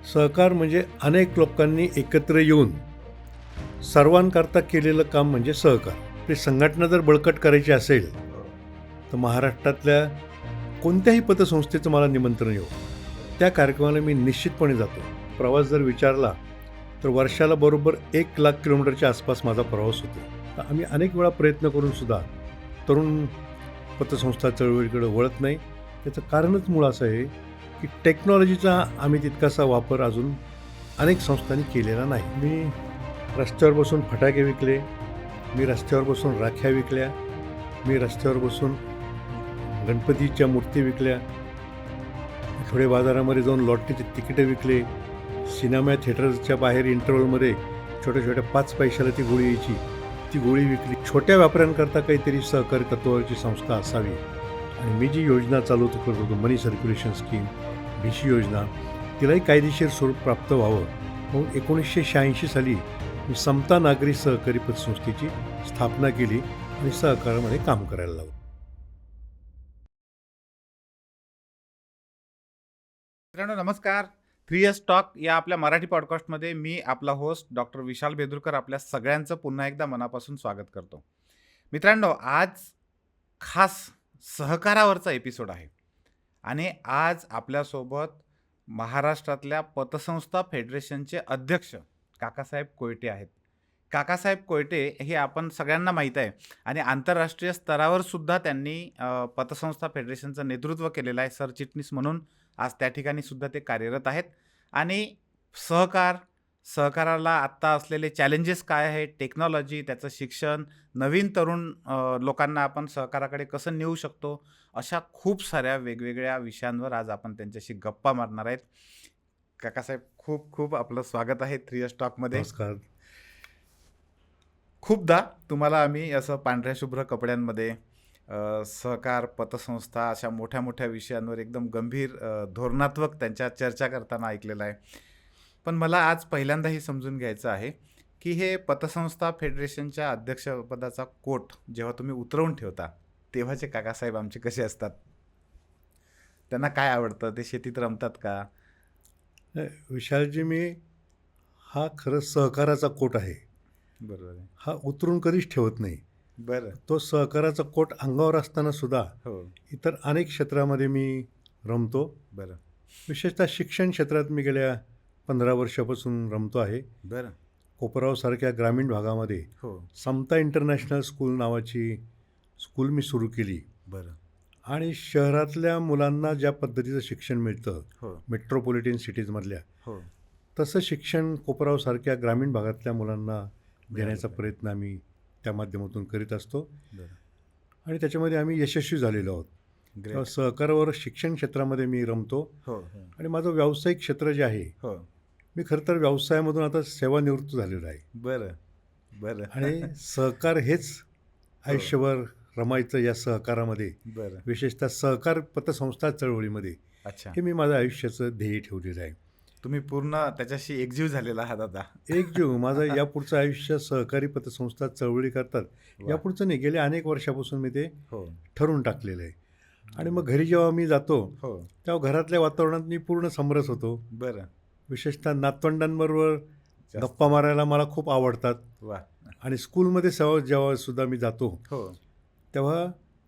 सहकार म्हणजे अनेक लोकांनी एकत्र येऊन सर्वांकरता केलेलं काम म्हणजे सहकार. ते संघटना जर बळकट करायची असेल तर महाराष्ट्रातल्या कोणत्याही पतसंस्थेचं मला निमंत्रण येऊ, त्या कार्यक्रमाला मी निश्चितपणे जातो. प्रवास जर विचारला तर वर्षाला बरोबर 1,00,000 किलोमीटरच्या आसपास माझा प्रवास होतो. तर आम्ही अनेक वेळा प्रयत्न करून सुद्धा तरुण पतसंस्था चळवळीकडे वळत नाही. त्याचं कारणच मूळ असं आहे की टेक्नॉलॉजीचा आम्ही तितकासा वापर अजून अनेक संस्थांनी केलेला नाही. मी रस्त्यावर बसून फटाके विकले, मी रस्त्यावर बसून राख्या विकल्या, मी रस्त्यावर बसून गणपतीच्या मूर्ती विकल्या, आठवडे बाजारामध्ये जाऊन लॉटरीचे तिकीटं विकले, सिनेमा थिएटरच्या बाहेर इंटरव्हलमध्ये छोट्या छोट्या 5 पैशाला ती गोळी यायची, ती गोळी विकली. छोट्या व्यापाऱ्यांकरता काहीतरी सहकारी तत्वावरची संस्था असावी आणि मी जी योजना चालू करत होतो, मनी सर्क्युलेशन स्कीम, BC योजना, तिलाही कायदेशीर स्वरूप प्राप्त व्हावं म्हणून 1986 साली मी समता नागरी सहकारी पतसंस्थेची स्थापना केली आणि सहकारामध्ये काम करायला लागलो. मित्रांनो नमस्कार. 3S टॉक या आपल्या मराठी पॉडकास्टमध्ये मी आपला होस्ट डॉक्टर विशाल बेदुरकर आपल्या सगळ्यांचं पुन्हा एकदा मनापासून स्वागत करतो. मित्रांनो, आज खास सहकारावरचा एपिसोड आहे आणि आज आपल्यासोबत महाराष्ट्रातल्या पतसंस्था फेडरेशनचे अध्यक्ष काकासाहेब कोयटे आहेत. काकासाहेब कोयटे हे आपण सगळ्यांना माहीत आहे आणि आंतरराष्ट्रीय स्तरावर सुद्धा त्यांनी पतसंस्था फेडरेशनचं नेतृत्व केलेलं आहे. सरचिटणीस म्हणून आज त्या ठिकाणी सुद्धा ते कार्यरत आहेत आणि सहकाराला आत्ता असलेले चॅलेंजेस काय आहेत, टेक्नॉलॉजी, त्याचं शिक्षण, नवीन तरुण लोकांना आपण सहकाराकडे कसं नेऊ शकतो, अशा खूप साऱ्या वेगवेगळ्या विषयांवर आज आपण त्यांच्याशी गप्पा मारणार आहेत. काकासाहेब, खूप खूप आपलं स्वागत आहे 3S टॉकमध्ये. नमस्कार. खूपदा तुम्हाला आम्ही असं पांढऱ्या शुभ्र कपड्यांमध्ये सहकार, पतसंस्था अशा मोठ्या मोठ्या विषयांवर एकदम गंभीर धोरणात्मक त्यांच्या चर्चा करताना ऐकलेलं आहे. पण मला आज पहिल्यांदा हे समजून घ्यायचं आहे की हे पतसंस्था फेडरेशनच्या अध्यक्षपदाचा कोट जेव्हा तुम्ही उतरवून ठेवता तेव्हाचे काकासाहेब आमचे कसे असतात? त्यांना काय आवडतं? ते शेतीत रमतात का? विशालजी, मी हा खरंच सहकाराचा कोट आहे. बरोबर आहे. हा उतरून कधीच ठेवत नाही. बरं. तो सहकाराचा कोट अंगावर असताना सुद्धा हो. इतर अनेक क्षेत्रामध्ये मी रमतो. बरं. विशेषतः शिक्षण क्षेत्रात मी गेल्या 15 वर्षापासून रमतो आहे. बरं. कोपरावसारख्या ग्रामीण भागामध्ये हो. समता इंटरनॅशनल स्कूल नावाची स्कूल मी सुरू केली बरं. आणि शहरातल्या मुलांना ज्या पद्धतीचं शिक्षण मिळतं हो. मेट्रोपॉलिटन सिटीजमधल्या, हो. तसं शिक्षण कोपरावसारख्या ग्रामीण भागातल्या मुलांना देण्याचा बरं. प्रयत्न आम्ही त्या माध्यमातून करीत असतो बरं. आणि त्याच्यामध्ये आम्ही यशस्वी झालेलो आहोत. तेव्हा ग्रेट. सहकारावर शिक्षण क्षेत्रामध्ये मी रमतो हो. हो. आणि माझं व्यावसायिक क्षेत्र जे आहे, हो. मी खरं तर व्यवसायामधून आता सेवानिवृत्त झालेलो आहे बरं. बरं. आणि सहकार हेच आयुष्यभर रमायचं या सहकारामध्ये, बरं. विशेषतः सहकार पतसंस्था चळवळीमध्ये, अच्छा. हे मी माझं आयुष्याचं ध्येय ठेवलेलं आहे. तुम्ही पूर्ण त्याच्याशी एकजीव झालेला आहात आता. एकजीव माझं यापुढचं आयुष्य सहकारी पतसंस्था चळवळी करतात वा. यापुढचं नाही, गेल्या अनेक वर्षापासून मी ते हो. ठरवून टाकलेलं आहे. आणि मग घरी जेव्हा मी जातो हो. तेव्हा घरातल्या वातावरणात मी पूर्ण समरस होतो. बरं. विशेषतः नातवंडांबरोबर जास्त. गप्पा मारायला मला खूप आवडतात. वा. आणि स्कूलमध्ये जेव्हा सुद्धा मी जातो हो. तेव्हा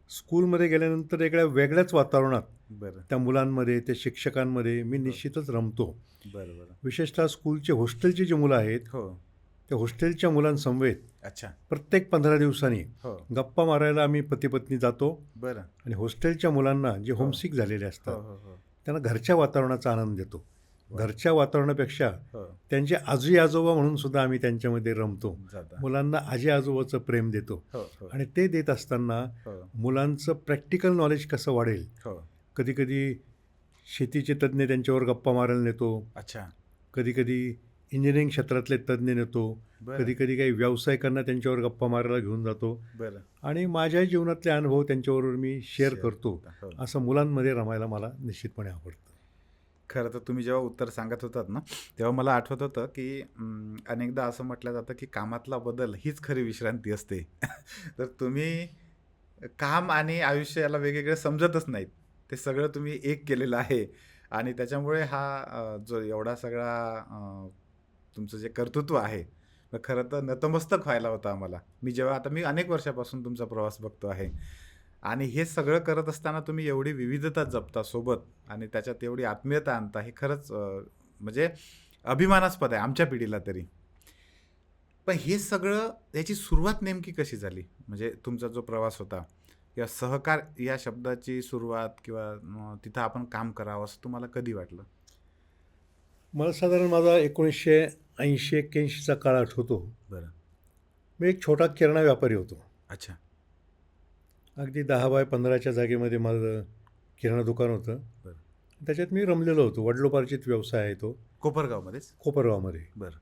स्कूलमध्ये गेल्यानंतर वेगळ्याच वातावरणात बरं. त्या मुलांमध्ये, त्या शिक्षकांमध्ये मी निश्चितच रमतो. बरं. बरं. विशेषतः स्कूलचे हॉस्टेलचे जे मुलं आहेत, हो. त्या हॉस्टेलच्या मुलांसमवेत अच्छा. प्रत्येक 15 दिवसांनी हो. गप्पा मारायला आम्ही पती पत्नी जातो बरं. आणि हॉस्टेलच्या मुलांना जे हो. होमसिक झालेले हो. असतात हो. हो. त्यांना घरच्या वातावरणाचा आनंद देतो. घरच्या वातावरणापेक्षा हो. त्यांचे आजी आजोबा म्हणून सुद्धा आम्ही त्यांच्यामध्ये रमतो. जाता. मुलांना आजी आजोबाचं प्रेम देतो हो. हो. आणि ते देत असताना हो. मुलांचं प्रॅक्टिकल नॉलेज कसं वाढेल. हो. कधीकधी शेतीचे तज्ज्ञ त्यांच्यावर गप्पा मारायला नेतो, अच्छा. कधीकधी इंजिनिअरिंग क्षेत्रातले तज्ज्ञ नेतो, बरं. कधीकधी काही व्यावसायिकांना त्यांच्यावर गप्पा मारायला घेऊन जातो बरं. आणि माझ्या जीवनातले अनुभव त्यांच्याबरोबर मी शेअर Share करतो. करता. हो. असं मुलांमध्ये रमायला मला निश्चितपणे आवडतं. खरं तर तुम्ही जेव्हा उत्तर सांगत होतात ना तेव्हा मला आठवत होतं की अनेकदा असं म्हटलं जातं की कामातला बदल हीच खरी विश्रांती असते. तर तुम्ही काम आणि आयुष्य याला वेगवेगळे समजतच नाहीत, ते सगळं तुम्ही एक केलेलं आहे आणि त्याच्यामुळे हा जो एवढा सगळा तुमचं जे कर्तृत्व आहे, मग खरं तर नतमस्तक व्हायला होतं आम्हाला. आता मी अनेक वर्षापासून तुमचा प्रवास बघतो आहे आणि हे सगळं करत असताना तुम्ही एवढी विविधता जपता सोबत आणि त्याच्यात एवढी आत्मीयता आणता, हे खरंच म्हणजे अभिमानास्पद आहे आमच्या पिढीला तरी. पण हे सगळं याची सुरुवात नेमकी कशी झाली? म्हणजे तुमचा जो प्रवास होता किंवा सहकार या शब्दाची सुरुवात किंवा तिथं आपण काम करावं असं तुम्हाला कधी वाटलं? मला साधारण माझा 1980-81चा काळ आठवतो. बरं. मी एक छोटा किराणा व्यापारी होतो. अच्छा. अगदी 10 बाय 15च्या जागेमध्ये माझं किराणा दुकान होतं. बरं. त्याच्यात मी रमलेलो होतो. वडिलोपार्जित व्यवसाय आहे तो, कोपरगावमध्येच? कोपरगावमध्ये. बरं.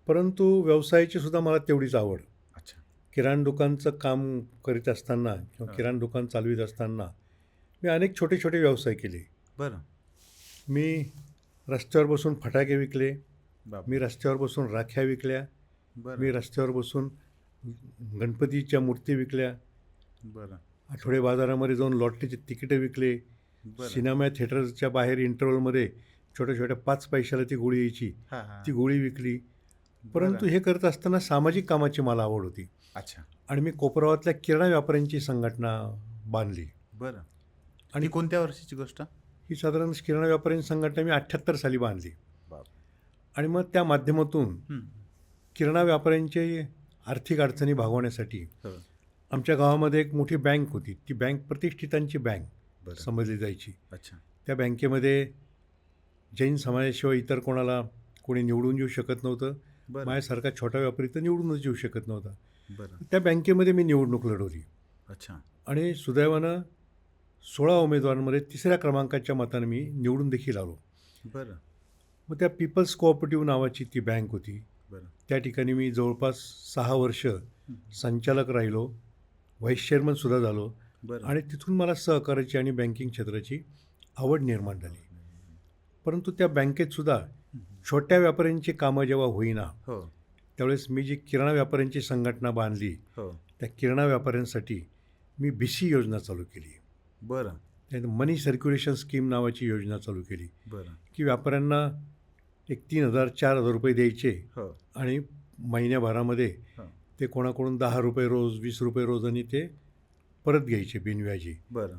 परंतु व्यवसायाची सुद्धा मला तेवढीच आवड. अच्छा. किराणा दुकानचं काम करीत असताना किंवा हां. किराणा दुकान चालवित असताना मी अनेक छोटे छोटे व्यवसाय केले. बरं. मी रस्त्यावर बसून फटाके विकले. बाप मी रस्त्यावर बसून राख्या विकल्या. बरं. मी रस्त्यावर बसून गणपतीच्या मूर्ती विकल्या. बरं. आठवडे बाजारामध्ये जाऊन लॉटरीचे तिकीटं विकले. बरं. सिनेमा थिएटरच्या बाहेर इंटरव्हलमध्ये छोट्या छोट्या 5 पैशाला ती गोळी यायची, हां, हां. ती गोळी विकली. परंतु बरं. हे करत असताना सामाजिक कामाची मला आवड होती अच्छा. आणि मी कोपरावातल्या किराणा व्यापाऱ्यांची संघटना बांधली. बरं. आणि आणि कोणत्या वर्षीची गोष्ट? ही साधारण किराणा व्यापाऱ्यांची संघटना मी 78 साली बांधली. बाप. आणि मग त्या माध्यमातून हं. किराणा व्यापाऱ्यांचे आर्थिक अडचणी भागवण्यासाठी हो. आमच्या गावामध्ये एक मोठी बँक होती. ती बँक प्रतिष्ठितांची बँक बरं. समजली जायची. अच्छा. त्या बँकेमध्ये जैन समाजाशिवाय इतर कोणी निवडून येऊ शकत नव्हतं. बरं. माझ्यासारखा छोटा व्यापारी तर निवडूनच येऊ शकत नव्हता. बरं. त्या बँकेमध्ये मी निवडणूक लढवली अच्छा. आणि सुदैवानं 16 उमेदवारांमध्ये 3ऱ्या क्रमांकाच्या मतानं मी निवडून देखील आलो. बरं. मग त्या पीपल्स कोऑपरेटिव्ह नावाची ती बँक होती. बरं. त्या ठिकाणी मी जवळपास 6 वर्ष संचालक राहिलो, व्हाईस चेअरमनसुद्धा झालो बरं. आणि तिथून मला सहकार्याची आणि बँकिंग क्षेत्राची आवड निर्माण झाली. परंतु त्या बँकेतसुद्धा छोट्या व्यापाऱ्यांची कामं जेव्हा होईना, हो. त्यावेळेस मी जी किराणा व्यापाऱ्यांची संघटना बांधली, हो. त्या किराणा व्यापाऱ्यांसाठी मी BC योजना चालू केली. बरं. त्यानंतर मनी सर्क्युलेशन स्कीम नावाची योजना चालू केली, बरं. की व्यापाऱ्यांना एक 3,000-4,000 रुपये द्यायचे हो. आणि महिन्याभरामध्ये हो. ते कोणाकडून 10 रुपये रोज, 20 रुपये रोज आणि ते परत घ्यायचे बिनव्याजी. बरं.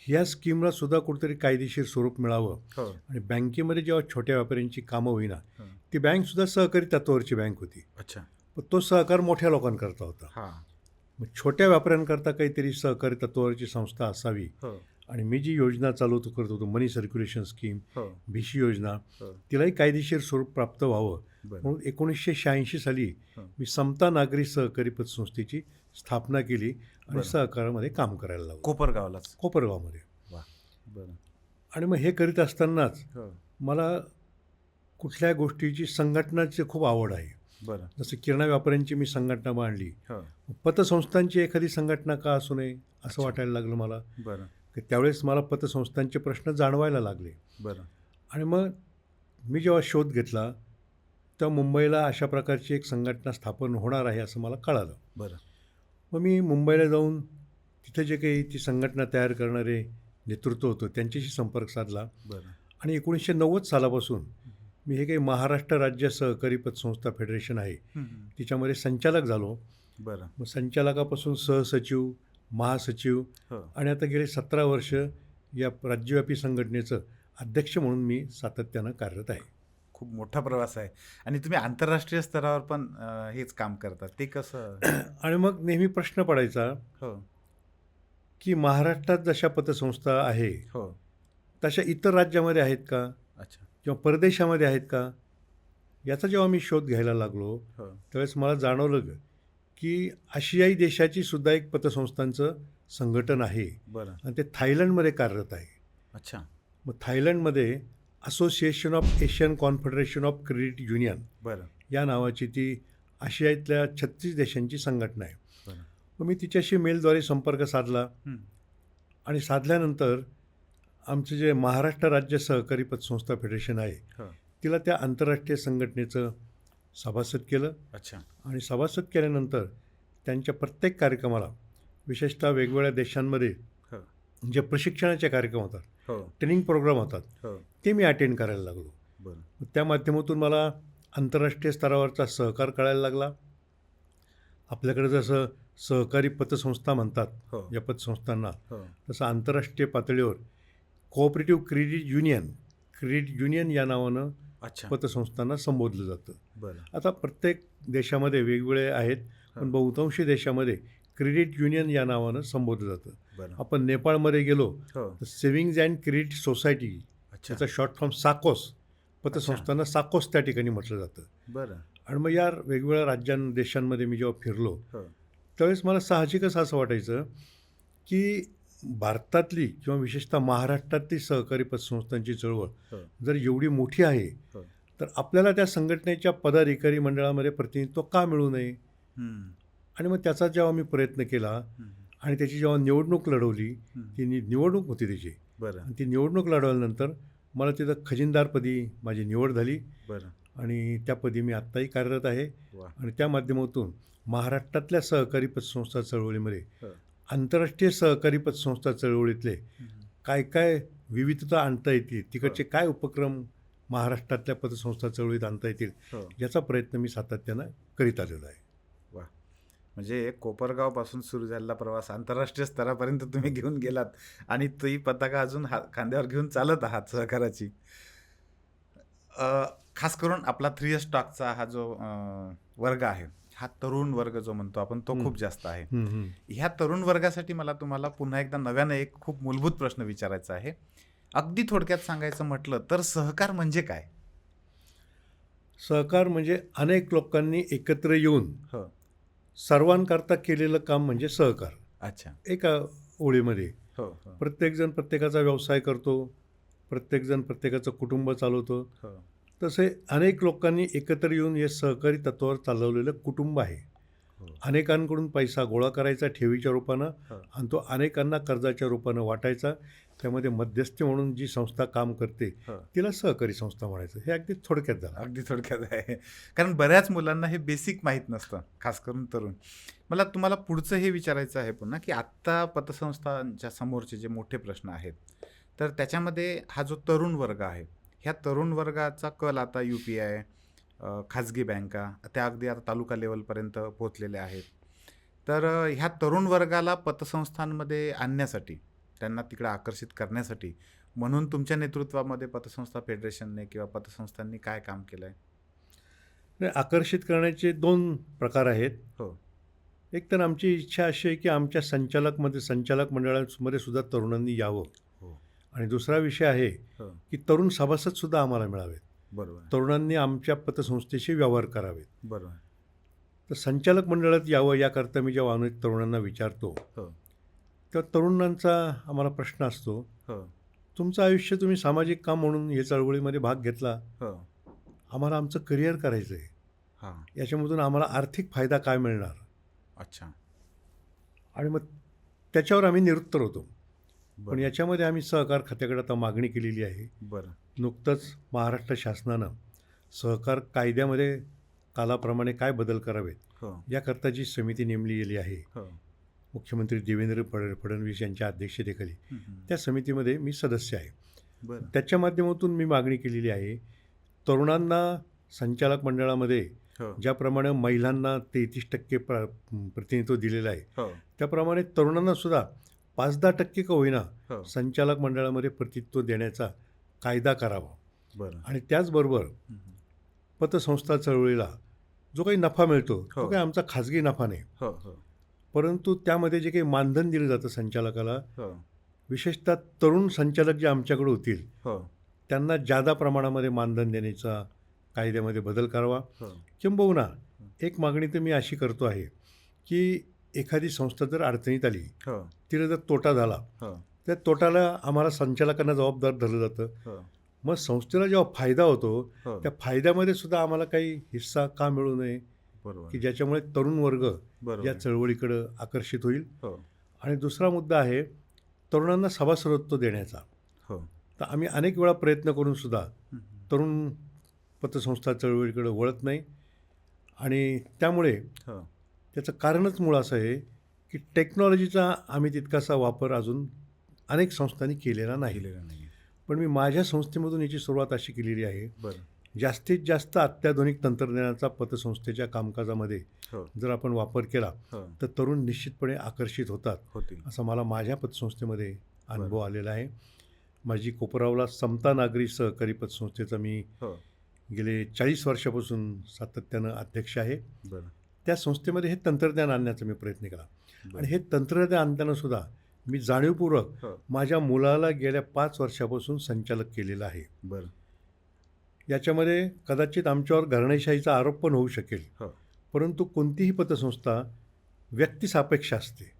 ह्या स्कीमला सुद्धा कुठेतरी कायदेशीर स्वरूप मिळावं हो. आणि बँकेमध्ये जेव्हा छोट्या व्यापाऱ्यांची कामं होईना, हो. ती बँकसुद्धा सहकारी तत्वावरची बँक होती. अच्छा. पण तो सहकार मोठ्या लोकांकरता होता. हां. मग छोट्या व्यापाऱ्यांकरता काहीतरी सहकारी तत्वावरची संस्था असावी. हो. आणि मी जी योजना करत होतो मनी सर्क्युलेशन स्कीम, हो. BC योजना, हो. तिलाही कायदेशीर स्वरूप प्राप्त व्हावं बरं. म्हणून 1986 साली हो. मी समता नागरी सहकारी पतसंस्थेची स्थापना केली आणि बरं. सहकारामध्ये काम करायला लागलो कोपरगावलाच. कोपरगावमध्ये. वा. बरं. आणि मग हे करीत असतानाच हो. मला कुठल्या गोष्टीची संघटनाची खूप आवड आहे. बरं. जसं किराणा व्यापाऱ्यांची मी संघटना बांधली, हो. पतसंस्थांची एखादी संघटना का असू नये असं अच्छा. वाटायला लागलं मला. बरं. की त्यावेळेस मला पतसंस्थांचे प्रश्न जाणवायला लागले. बरं. आणि मग मी जेव्हा शोध घेतला तेव्हा मुंबईला अशा प्रकारची एक संघटना स्थापन होणार आहे असं मला कळालं. बरं. मग मी मुंबईला जाऊन तिथे जे काही ती संघटना तयार करणारे नेतृत्व होतं त्यांच्याशी संपर्क साधला बरं. आणि 1990 सालापासून मी हे काही महाराष्ट्र राज्य सहकारी पतसंस्था फेडरेशन आहे हं. तिच्यामध्ये संचालक झालो. बरं. मग संचालकापासून सहसचिव, महासचिव हो. आणि आता गेले 17 वर्ष या राज्यव्यापी संघटनेचं अध्यक्ष म्हणून मी सातत्यानं कार्यरत आहे. खूप मोठा प्रवास आहे आणि तुम्ही आंतरराष्ट्रीय स्तरावर पण हेच काम करतात. ते कसं? आणि मग नेहमी प्रश्न पडायचा हो. की महाराष्ट्रात जशा पतसंस्था आहे हो. तशा इतर राज्यामध्ये आहेत का अच्छा. किंवा परदेशामध्ये आहेत का, याचा जेव्हा मी शोध घ्यायला लागलो हो. त्यावेळेस मला जाणवलं की आशियाई देशाची सुद्धा एक पतसंस्थांचं संघटन आहे बरं. आणि ते थायलंडमध्ये कार्यरत आहे. अच्छा. मग थायलंडमध्ये association of Asian confederation of credit union बरं. या नावाची ती आशियातल्या 36 देशांची संघटना आहे. बरं. मग मी तिच्याशी मेलद्वारे संपर्क साधला हं. आणि साधल्यानंतर आमचं जे महाराष्ट्र राज्य सहकारी पतसंस्था फेडरेशन आहे हो. तिला त्या आंतरराष्ट्रीय संघटनेचं सभासद केलं अच्छा. आणि सभासद केल्यानंतर त्यांच्या प्रत्येक कार्यक्रमाला विशेषतः वेगवेगळ्या देशांमध्ये हो. जे प्रशिक्षणाचे कार्यक्रम होतात हो ट्रेनिंग प्रोग्राम होतात, हो ते मी अटेंड करायला लागलो. बरं त्या माध्यमातून मला आंतरराष्ट्रीय स्तरावरचा सहकार कळायला लागला. आपल्याकडे जसं सहकारी पतसंस्था म्हणतात हो या पतसंस्थांना, हो तसं आंतरराष्ट्रीय पातळीवर कोऑपरेटिव्ह क्रेडिट युनियन या नावानं अच्छा पतसंस्थांना संबोधलं जातं. बरं आता प्रत्येक देशामध्ये वेगवेगळे आहेत, पण बहुतांशी देशामध्ये क्रेडिट युनियन या नावानं संबोधलं जातं. बरं आपण नेपाळमध्ये गेलो हो तर सेव्हिंग्ज अँड क्रेडिट सोसायटी, अच्छा त्याचा शॉर्ट फॉर्म साकोस, पतसंस्थांना साकोस त्या ठिकाणी म्हटलं जातं. बरं आणि मग या वेगवेगळ्या देशांमध्ये मी जेव्हा फिरलो हो त्यावेळेस मला साहजिकच असं वाटायचं की भारतातली किंवा विशेषतः महाराष्ट्रातली सहकारी पतसंस्थांची चळवळ हो जर एवढी मोठी आहे, हो तर आपल्याला त्या संघटनेच्या पदाधिकारी मंडळामध्ये प्रतिनिधित्व का मिळू नये? हम्म, आणि मग त्याचा जेव्हा मी प्रयत्न केला हम्म, आणि त्याची जेव्हा निवडणूक लढवली, हम्म. ती निवडणूक होती त्याची, बरं आणि ती निवडणूक लढवल्यानंतर मला तिथं खजिनदारपदी माझी निवड झाली बरं आणि त्यापदी मी आत्ताही कार्यरत आहे. वा आणि त्या माध्यमातून महाराष्ट्रातल्या सहकारी पतसंस्था चळवळीमध्ये हो. आंतरराष्ट्रीय सहकारी पतसंस्था चळवळीतले हम्म. काय काय विविधता आणता येतील, तिकडचे काय उपक्रम महाराष्ट्रातल्या पतसंस्था चळवळीत आणता येतील, हो याचा प्रयत्न मी सातत्यानं करीत आलेलो आहे. वा म्हणजे कोपरगावपासून सुरू झालेला प्रवास आंतरराष्ट्रीय स्तरापर्यंत तुम्ही घेऊन गेलात आणि ती पताका अजून खांद्यावर घेऊन चालत आहात सहकाराची. खास करून आपला 3S स्टॉकचा हा जो वर्ग आहे, हा तरुण वर्ग जो म्हणतो आपण, तो खूप जास्त आहे. ह्या तरुण वर्गासाठी मला तुम्हाला पुन्हा एकदा नव्यानं एक खूप मूलभूत प्रश्न विचारायचा आहे. अगदी थोडक्यात सांगायचं म्हटलं तर सहकार म्हणजे काय? सहकार म्हणजे अनेक लोकांनी एकत्र येऊन हो सर्वांकरता केलेलं काम म्हणजे सहकार. अच्छा एका ओळीमध्ये हो हो प्रत्येकजण प्रत्येकाचा व्यवसाय करतो, प्रत्येकजण प्रत्येकाचं कुटुंब चालवतो. हो तसे अनेक लोकांनी एकत्र येऊन हे सहकारी तत्वावर चालवलेलं कुटुंब आहे. हो अनेकांकडून पैसा गोळा करायचा ठेवीच्या रूपानं, हो आणि तो अनेकांना कर्जाच्या रूपानं वाटायचा. त्यामध्ये मध्यस्थी म्हणून जी संस्था काम करते हो तिला सहकारी संस्था म्हणायचं. हे अगदी थोडक्यात झालं. अगदी थोडक्यात आहे, कारण बऱ्याच मुलांना हे बेसिक माहीत नसतं, खास करून तरुण. मला तुम्हाला पुढचं हे विचारायचं आहे पुन्हा, की आत्ता पतसंस्थांच्या समोरचे जे मोठे प्रश्न आहेत, तर त्याच्यामध्ये हा जो तरुण वर्ग आहे, ह्या तरुण वर्गाचा कल आता UPI, खाजगी बँका, त्या अगदी आता तालुका लेवलपर्यंत पोहोचलेल्या आहेत. तर ह्या तरुण वर्गाला पतसंस्थांमध्ये आणण्यासाठी, त्यांना तिकडे आकर्षित करण्यासाठी म्हणून तुमच्या नेतृत्वामध्ये पतसंस्था फेडरेशनने किंवा पतसंस्थांनी काय काम केलं आहे? नाही, आकर्षित करण्याचे 2 प्रकार आहेत. हो एक तर आमची इच्छा अशी आहे की आमच्या संचालक मंडळामध्ये सुद्धा तरुणांनी यावं. हो आणि दुसरा विषय आहे हो की तरुण सभासदसुद्धा आम्हाला मिळावेत. बरोबर तरुणांनी आमच्या पतसंस्थेशी व्यवहार करावेत. बरोबर तर संचालक मंडळात यावं याकरता मी जेव्हा अनेक तरुणांना विचारतो, हो तेव्हा तरुणांचा आम्हाला प्रश्न असतो, हो तुमचं आयुष्य तुम्ही सामाजिक काम म्हणून हे चळवळीमध्ये भाग घेतला, हो आम्हाला आमचं करिअर करायचं आहे, हां याच्यामधून आम्हाला आर्थिक फायदा काय मिळणार? अच्छा आणि मग त्याच्यावर आम्ही निरुत्तर होतो. पण बरं याच्यामध्ये आम्ही सहकार खात्याकडे आता मागणी केलेली आहे. बरं नुकतंच महाराष्ट्र शासनानं सहकार कायद्यामध्ये कालाप्रमाणे काय बदल करावेत हो याकरता जी समिती नेमली गेली आहे, हो मुख्यमंत्री देवेंद्र फडणवीस यांच्या अध्यक्षतेखाली, हम्म. त्या समितीमध्ये मी सदस्य आहे. बरं त्याच्या माध्यमातून मी मागणी केलेली आहे, तरुणांना संचालक मंडळामध्ये हो ज्याप्रमाणे महिलांना 33% प्रतिनिधित्व दिलेलं आहे, हो त्याप्रमाणे तरुणांनासुद्धा 5-10% का होईना हो संचालक मंडळामध्ये प्रतिनिधित्व देण्याचा कायदा करावा. बरं आणि त्याचबरोबर पतसंस्था चळवळीला जो काही नफा मिळतो तो हो. काही आमचा खाजगी नफा नाही, हो हो परंतु त्यामध्ये जे काही मानधन दिलं जातं संचालकाला, हो विशेषतः तरुण संचालक जे आमच्याकडे होतील हो त्यांना जादा प्रमाणामध्ये मानधन देण्याचा कायद्यामध्ये बदल करावा. हो किंबहुना एक मागणी तर मी अशी करतो आहे की एखादी संस्था जर अडचणीत आली, हो तिला जर तोटा झाला, हो त्या तोट्याला आम्हाला संचालकांना जबाबदार धरलं जातं. हो मग संस्थेला जेव्हा फायदा होतो, हो त्या फायद्यामध्ये सुद्धा आम्हाला काही हिस्सा का मिळू नये, बरोबर की ज्याच्यामुळे तरुण वर्ग बरोबर या चळवळीकडं आकर्षित होईल. हो आणि दुसरा मुद्दा आहे तरुणांना सभासदत्व देण्याचा. हो तर आम्ही अनेक वेळा प्रयत्न करून सुद्धा हम्म. तरुण पतसंस्था चळवळीकडे वळत नाही. आणि त्यामुळे हो त्याचं कारणच मूळ असं आहे की टेक्नॉलॉजीचा आम्ही तितकासा वापर अजून अनेक संस्थांनी केलेला नाही. केलेलं नाही. पण मी माझ्या संस्थेमधून याची सुरुवात अशी केलेली आहे, बरं. जास्तीत जास्त अत्याधुनिक तंत्रज्ञानाचा पतसंस्थेच्या कामकाजामध्ये हो. जर आपण वापर केला हो. तर तरुण निश्चितपणे आकर्षित होतात, होतील. असा मला माझ्या पतसंस्थेमध्ये अनुभव आलेला आहे. माझी कोपरावला समता नागरी सहकारी पतसंस्थेचा मी हो. गेले 40 वर्षापासून सातत्यानं अध्यक्ष आहे. बरं. त्या संस्थेमध्ये हे तंत्रज्ञान आणण्याचा मी प्रयत्न केला बरं. आणि हे तंत्रज्ञान आणताना सुद्धा मी जाणीवपूर्वक हो. माझ्या मुलाला गेल्या 5 वर्षापासून संचालक केलेलं आहे. बरं. याच्यामध्ये कदाचित आमच्यावर घराणेशाहीचा आरोप पण होऊ शकेल, हो. परंतु कोणतीही पतसंस्था व्यक्तिसापेक्ष असते.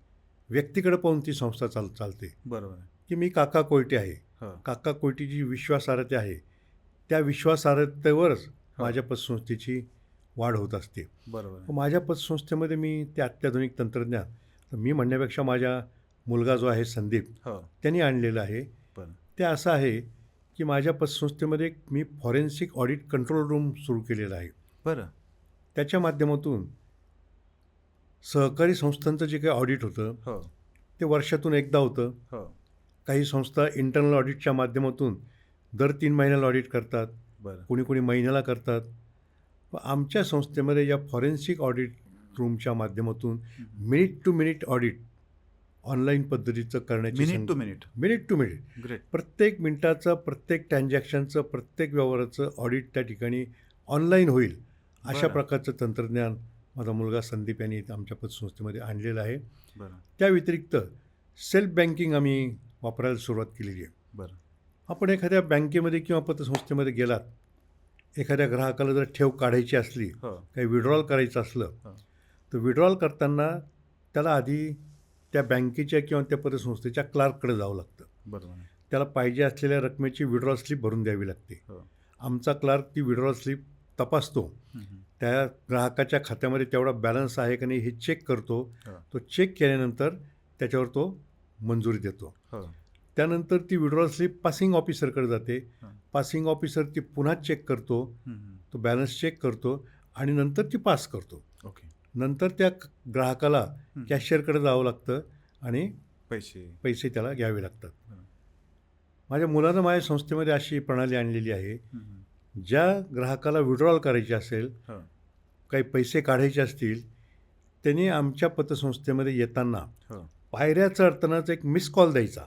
व्यक्तीकडे पाहून ती संस्था चालते. बरोबर आहे. की मी काका कोयटे आहे, हो. काका कोयटेची विश्वासार्हता आहे, त्या विश्वासार्हतेवरच हो. माझ्या पतसंस्थेची वाढ होत असते. बरोबर आहे. माझ्या पतसंस्थेमध्ये मी ते अत्याधुनिक तंत्रज्ञान, तर मी म्हणण्यापेक्षा माझ्या मुलगा जो आहे संदीप, हो. त्यांनी आणलेलं आहे. बरं. ते असं आहे की माझ्या पतसंस्थेमध्ये मी फॉरेन्सिक ऑडिट कंट्रोल रूम सुरू केलेलं आहे. बरं. त्याच्या माध्यमातून सहकारी संस्थांचं जे काही ऑडिट होतं हो. ते वर्षातून एकदा होतं. हो. काही संस्था इंटरनल ऑडिटच्या माध्यमातून दर 3 महिन्याला ऑडिट करतात, बरं. कोणी महिन्याला करतात. व आमच्या संस्थेमध्ये या फॉरेन्सिक ऑडिट रूमच्या माध्यमातून minute to minute audit online पद्धतीचं करण्याची minute to minute. Minute to minute great. प्रत्येक मिनिटाचं, प्रत्येक ट्रान्झॅक्शनचं, प्रत्येक व्यवहाराचं ऑडिट त्या ठिकाणी ऑनलाईन होईल अशा बरं. प्रकारचं तंत्रज्ञान माझा मुलगा संदीप यांनी आमच्या पतसंस्थेमध्ये आणलेलं आहे. बरं. त्या व्यतिरिक्त सेल्फ बँकिंग आम्ही वापरायला सुरुवात केलेली आहे. बरं. आपण एखाद्या बँकेमध्ये किंवा पतसंस्थेमध्ये गेलात, एखाद्या ग्राहकाला जर ठेव काढायची असली, हो. काही विड्रॉल करायचं असलं, हो. तर विड्रॉल करताना त्याला आधी त्या बँकेच्या किंवा त्या पतसंस्थेच्या क्लार्ककडे जावं लागतं. बरोबर आहे. त्याला पाहिजे असलेल्या रकमेची विड्रॉल स्लिप भरून द्यावी लागते. हो. आमचा क्लार्क ती विड्रॉल स्लिप तपासतो, त्या ग्राहकाच्या खात्यामध्ये तेवढा बॅलन्स आहे का नाही हे चेक करतो. हो. तो चेक केल्यानंतर त्याच्यावर तो मंजुरी देतो. हो. त्यानंतर ती विड्रॉल स्लिप पासिंग ऑफिसरकडे जाते. हां. पासिंग ऑफिसर ती पुन्हा चेक करतो, तो बॅलन्स चेक करतो आणि नंतर ती पास करतो. ओके. नंतर त्या ग्राहकाला कॅशियरकडे जावं लागतं आणि पैसे त्याला घ्यावे लागतात. माझ्या मुलानं माझ्या संस्थेमध्ये अशी प्रणाली आणलेली आहे, ज्या ग्राहकाला विड्रॉल करायची असेल, हो. काही पैसे काढायचे असतील, त्यांनी आमच्या पतसंस्थेमध्ये येताना हो. पायऱ्या चढतानाच एक मिस कॉल द्यायचा.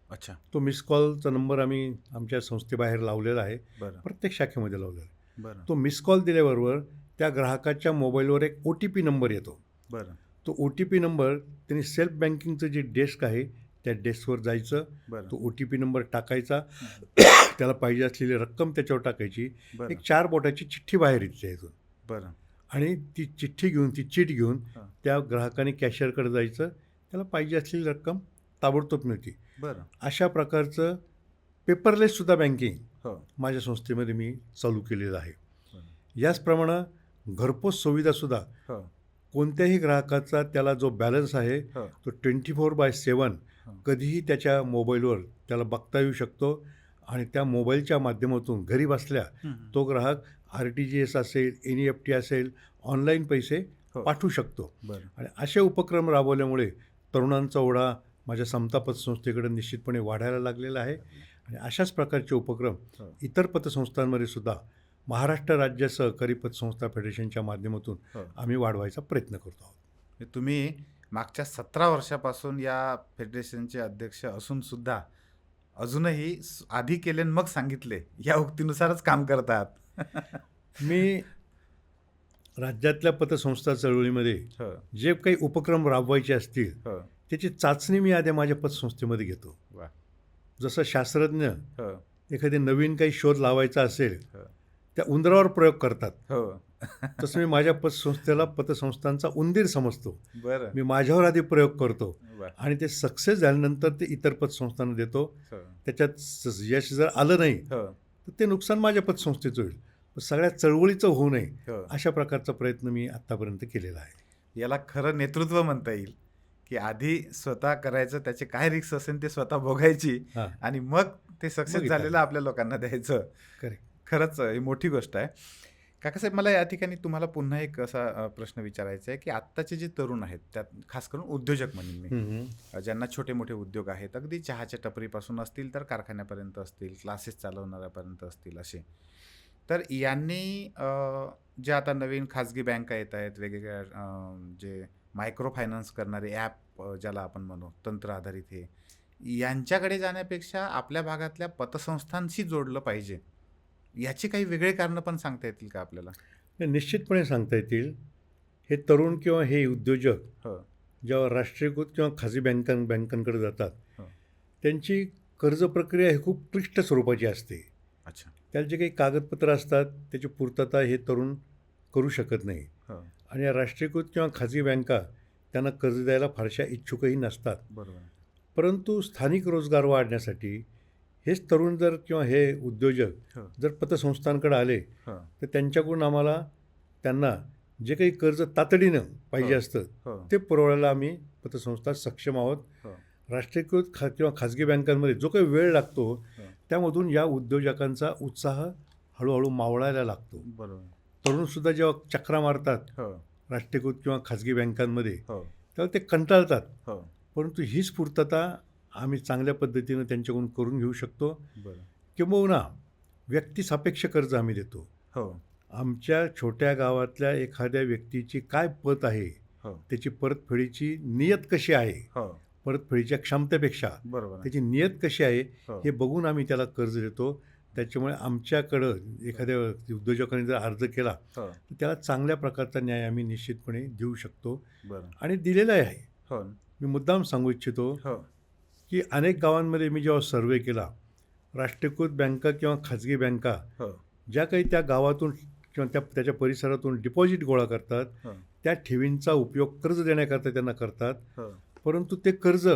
अच्छा. तो मिस कॉलचा नंबर आम्ही आमच्या संस्थेबाहेर लावलेला आहे, बरं. प्रत्येक शाखेमध्ये लावलेला आहे. बरं. तो मिस कॉल दिल्याबरोबर त्या ग्राहकाच्या मोबाईलवर एक OTP नंबर येतो. बरं. तो OTP नंबर त्यांनी सेल्फ बँकिंगचं जे डेस्क आहे त्या डेस्कवर जायचं, बरं. तो OTP नंबर टाकायचा, त्याला पाहिजे असलेली रक्कम त्याच्यावर टाकायची, बरं. एक 4 बोटाची चिठ्ठी बाहेर येते यातून बरं. आणि ती चिठ्ठी घेऊन, ती चीट घेऊन हां. त्या ग्राहकाने कॅशियरकडे जायचं, त्याला पाहिजे असलेली रक्कम ताबडतोब मिळते. बरं. अशा प्रकारचं पेपरलेससुद्धा बँकिंग हो. माझ्या संस्थेमध्ये मी चालू केलेलं आहे. बरं. याचप्रमाणे घरपोच सुविधासुद्धा हो. कोणत्याही ग्राहकाचा त्याला जो बॅलन्स आहे हो. तो 24/7 हो. कधीही त्याच्या मोबाईलवर त्याला बघता येऊ शकतो आणि त्या मोबाईलच्या माध्यमातून घरी बसल्या तो ग्राहक RTGS असेल, NEFT असेल, ऑनलाईन पैसे हो. पाठवू शकतो. बरं. आणि असे उपक्रम राबवल्यामुळे तरुणांचा ओढा माझ्या समता पतसंस्थेकडे निश्चितपणे वाढायला लागलेला आहे आणि अशाच प्रकारचे उपक्रम हो. इतर पतसंस्थांमध्ये सुद्धा महाराष्ट्र राज्य सहकारी पतसंस्था फेडरेशनच्या माध्यमातून हो. आम्ही वाढवायचा प्रयत्न करतो आहोत. तुम्ही मागच्या 17 वर्षापासून या फेडरेशनचे अध्यक्ष असून सुद्धा अजूनही आधी केले आणि मग सांगितले या उक्तीनुसारच काम करतात. मी राज्यातल्या पतसंस्था चळवळीमध्ये हो. जे काही उपक्रम राबवायचे असतील हो. त्याची चाचणी मी आधी माझ्या पतसंस्थेमध्ये घेतो. वा. जसं शास्त्रज्ञ हो. एखादे नवीन काही शोध लावायचा असेल हो. त्या उंदरावर प्रयोग करतात, हो. तसं मी माझ्या पतसंस्थेला पतसंस्थांचा उंदीर समजतो. बरं. मी माझ्यावर आधी प्रयोग करतो वा. आणि ते सक्सेस झाल्यानंतर ते इतर पतसंस्थांना देतो. हो. त्याच्यात यश जर आलं नाही हो. तर ते नुकसान माझ्या पतसंस्थेचं होईल. पण सगळ्या चळवळीचं होऊ नये हो. अशा प्रकारचा प्रयत्न मी आत्तापर्यंत केलेला आहे. याला खरं नेतृत्व म्हणता येईल की आधी स्वतः करायचं, त्याचे काय रिस्क असेल ते स्वतः भोगायची हां, आणि मग ते सक्सेस मग झालेलं आपल्या लोकांना द्यायचं. करेक्ट. खरंच ही मोठी गोष्ट आहे. काकासाहेब, मला या ठिकाणी तुम्हाला पुन्हा एक असा प्रश्न विचारायचा आहे, की आत्ताचे जे तरुण आहेत, त्यात खास करून उद्योजक म्हणेन मी, ज्यांना छोटे-मोठे उद्योग आहेत, अगदी चहाच्या टपरीपासून असतील तर कारखान्यापर्यंत असतील, क्लासेस चालवणाऱ्यापर्यंत असतील असे. तर यांनी जे आता नवीन खाजगी बँका येत आहेत, वेगवेगळ्या जे मायक्रो फायनान्स करणारे ॲप ज्याला आपण म्हणू, तंत्र आधारित हे, यांच्याकडे जाण्यापेक्षा आपल्या भागातल्या पतसंस्थांशी जोडलं पाहिजे. याची काही वेगळे कारणं पण सांगता येतील का आपल्याला? हे निश्चितपणे सांगता येतील. हे तरुण किंवा हे उद्योजक हो, जेव्हा राष्ट्रीयकृत किंवा खाजगी बँकांकडे जातात, हो. त्यांची कर्ज प्रक्रिया ही खूप क्लिष्ट स्वरूपाची असते. अच्छा. त्याला जे काही कागदपत्रं असतात त्याची पूर्तता हे तरुण करू शकत नाही. हो, आणि या राष्ट्रीयकृत किंवा खाजगी बँका त्यांना कर्ज द्यायला फारशा इच्छुकही नसतात. बरोबर. परंतु स्थानिक रोजगार वाढण्यासाठी हेच तरुण जर किंवा हे उद्योजक हो, जर पतसंस्थांकडे आले हो, तर त्यांच्याकडून आम्हाला त्यांना जे काही कर्ज तातडीनं पाहिजे हो. असतं हो, ते पुरवायला आम्ही पतसंस्था सक्षम आहोत. हो, राष्ट्रीयकृत किंवा खाजगी बँकांमध्ये जो काही वेळ लागतो हो. त्यामधून या उद्योजकांचा उत्साह हळूहळू मावळायला लागतो. बरोबर. तरुणसुद्धा जेव्हा चक्रा मारतात हो, राष्ट्रीयकृत किंवा खाजगी बँकांमध्ये हो, तेव्हा ते कंटाळतात. हो. परंतु हीच पूर्तता आम्ही चांगल्या पद्धतीनं त्यांच्याकडून करून घेऊ शकतो. बरं. किंबहुना व्यक्तिसापेक्ष कर्ज आम्ही देतो. हो, आमच्या छोट्या गावातल्या एखाद्या व्यक्तीची काय पत आहे, हो, त्याची परतफेडीची नियत कशी आहे, हो. परतफेडीच्या क्षमतेपेक्षा बरोबर आहे. त्याची नियत कशी आहे हो, हे बघून आम्ही त्याला कर्ज देतो. त्याच्यामुळे आमच्याकडं एखाद्या उद्योजकाने जर अर्ज केला हो. तर त्याला चांगल्या प्रकारचा न्याय आम्ही निश्चितपणे देऊ शकतो बरं. आणि दिलेला आहे. हो, मी मुद्दाम सांगू इच्छितो हो, की अनेक गावांमध्ये मी जेव्हा सर्वे केला, राष्ट्रीयकृत बँका किंवा खाजगी बँका हो, ज्या काही त्या गावातून किंवा त्याच्या परिसरातून डिपॉझिट गोळा करतात, हो, त्या ठेवींचा उपयोग कर्ज देण्याकरता त्यांना करतात. हो, परंतु ते कर्ज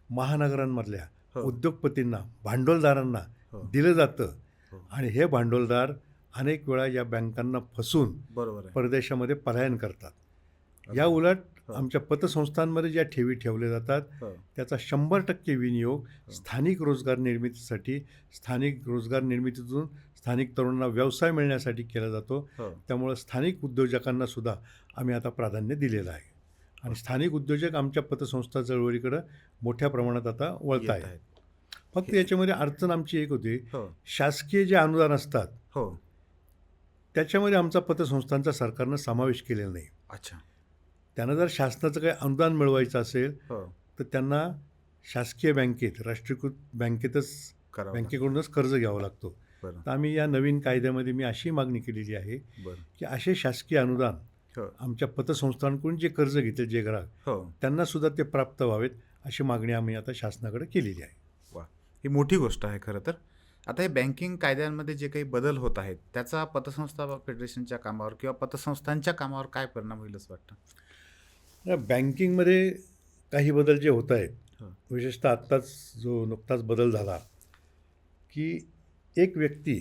महानगरांमधल्या हो. उद्योगपतींना, भांडवलदारांना हो. दिलं जातं. हो. आणि हे भांडवलदार अनेक वेळा या बँकांना फसवून बरोबर आहे. परदेशामध्ये पलायन करतात. या उलट हो. आमच्या पतसंस्थांमध्ये ज्या ठेवी ठेवल्या जातात हो, त्याचा 100% विनियोग स्थानिक रोजगार निर्मितीसाठी, स्थानिक रोजगार निर्मितीतून स्थानिक तरुणांना व्यवसाय मिळण्यासाठी केला जातो. हो. त्यामुळं स्थानिक उद्योजकांना सुद्धा आम्ही आता प्राधान्य दिलेलं आहे आणि स्थानिक उद्योजक आमच्या पतसंस्था चळवळीकडं मोठ्या प्रमाणात आता वळत येत आहेत. आहेत. फक्त याच्यामध्ये अडचण आमची एक होती, हो, शासकीय जे अनुदान असतात हो. त्याच्यामध्ये आमचा पतसंस्थांचा सरकारनं समावेश केलेला नाही. अच्छा. त्यांना जर शासनाचं काही अनुदान मिळवायचं असेल हो, तर त्यांना शासकीय बँकेत, राष्ट्रीयकृत बँकेतच, करावं लागतं. बँकेकडूनच कर्ज घ्यावा लागतो. बरं, तर आम्ही या नवीन कायद्यामध्ये मी अशी मागणी केलेली आहे बरं. की असे शासकीय अनुदान हो, आमच्या पतसंस्थांकडून जे कर्ज घेतील जे ग्राहक, हो. त्यांनासुद्धा ते प्राप्त व्हावेत अशी मागणी आम्ही आता शासनाकडे केलेली आहे. वा, ही मोठी गोष्ट आहे खरं तर. आता हे बँकिंग कायद्यांमध्ये जे काही बदल होत आहेत, त्याचा पतसंस्था फेडरेशनच्या कामावर किंवा पतसंस्थांच्या कामावर काय परिणाम होईल असं वाटतं? या बँकिंगमध्ये काही बदल जे होत आहेत, हो, विशेषतः आत्ताच जो नुकताच बदल झाला की एक व्यक्ती